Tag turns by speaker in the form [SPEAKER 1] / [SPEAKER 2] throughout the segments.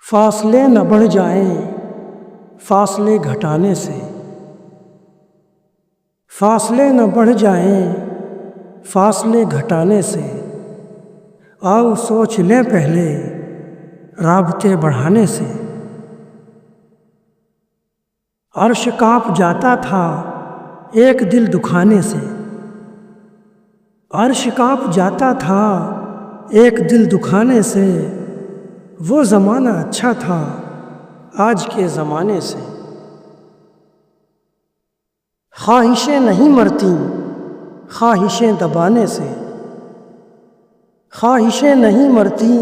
[SPEAKER 1] فاصلے نہ بڑھ جائیں فاصلے گھٹانے سے، فاصلے نہ بڑھ جائیں فاصلے گھٹانے سے، آؤ سوچ لیں پہلے رابطے بڑھانے سے۔ عرش کانپ جاتا تھا ایک دل دکھانے سے، عرش کانپ جاتا تھا ایک دل دکھانے سے، وہ زمانہ اچھا تھا آج کے زمانے سے۔ خواہشیں نہیں مرتیں خواہشیں دبانے سے، خواہشیں نہیں مرتیں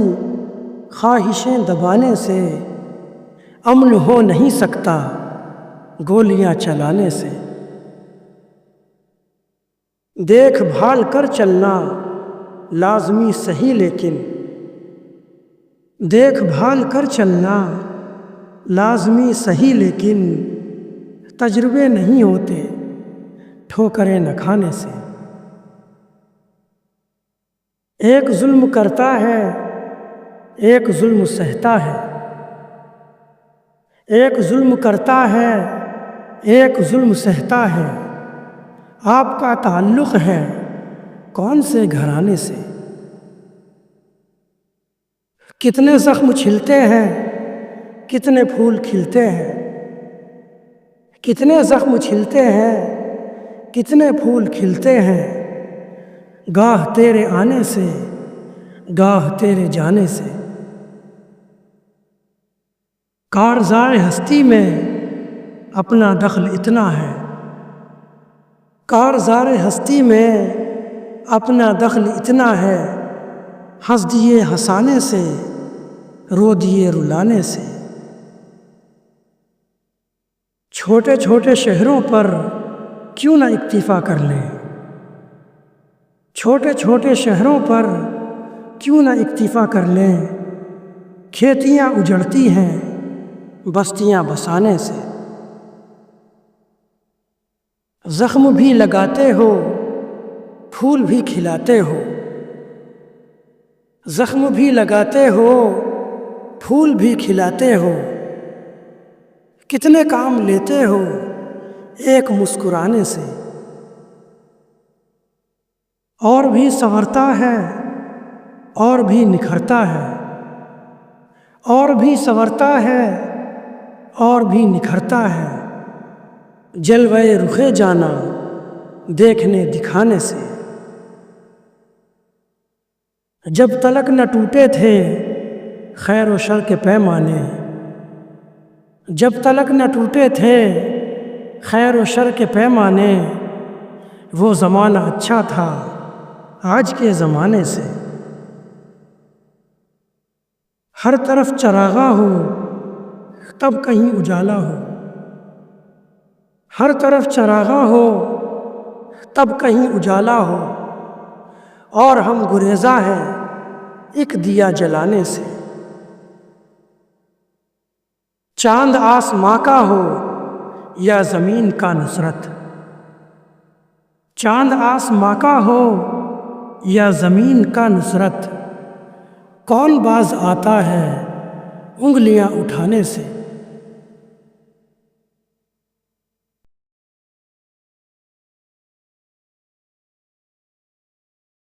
[SPEAKER 1] خواہشیں دبانے سے، امن ہو نہیں سکتا گولیاں چلانے سے۔ دیکھ بھال کر چلنا لازمی صحیح، لیکن دیکھ بھال کر چلنا لازمی صحیح، لیکن تجربے نہیں ہوتے ٹھوکریں نہ کھانے سے۔ ایک ظلم کرتا ہے ایک ظلم سہتا ہے، ایک ظلم کرتا ہے ایک ظلم سہتا ہے، آپ کا تعلق ہے کون سے گھرانے سے؟ کتنے زخم چھلتے ہیں کتنے پھول کھلتے ہیں، کتنے زخم چھلتے ہیں کتنے پھول کھلتے ہیں، گاہ تیرے آنے سے گاہ تیرے جانے سے۔ کارزار ہستی میں اپنا دخل اتنا ہے، کارزار ہستی میں اپنا دخل اتنا ہے، ہنس دیے ہنسانے سے رو دیے رلانے سے۔ چھوٹے چھوٹے شہروں پر کیوں نہ اکتفا کر لیں، چھوٹے چھوٹے شہروں پر کیوں نہ اکتفا کر لیں، کھیتیاں اجڑتی ہیں بستیاں بسانے سے۔ زخم بھی لگاتے ہو پھول بھی کھلاتے ہو، زخم بھی لگاتے ہو پھول بھی کھلاتے ہو، کتنے کام لیتے ہو ایک مسکرانے سے۔ اور بھی سنورتا ہے اور بھی نکھرتا ہے، اور بھی سنورتا ہے اور بھی نکھرتا ہے، جلوہ رخ جانا دیکھنے دکھانے سے۔ جب تلک نہ ٹوٹے تھے خیر و شر کے پیمانے، جب تلک نہ ٹوٹے تھے خیر و شر کے پیمانے، وہ زمانہ اچھا تھا آج کے زمانے سے۔ ہر طرف چراغاں ہو تب کہیں اجالا ہو، ہر طرف چراغاں ہو تب کہیں اجالا ہو، اور ہم گریزاں ہیں ایک دیا جلانے سے۔ چاند آسماں کا ہو یا زمین کا نصرت، چاند آسماں کا ہو یا زمین کا نصرت، کون باز آتا ہے انگلیاں اٹھانے سے۔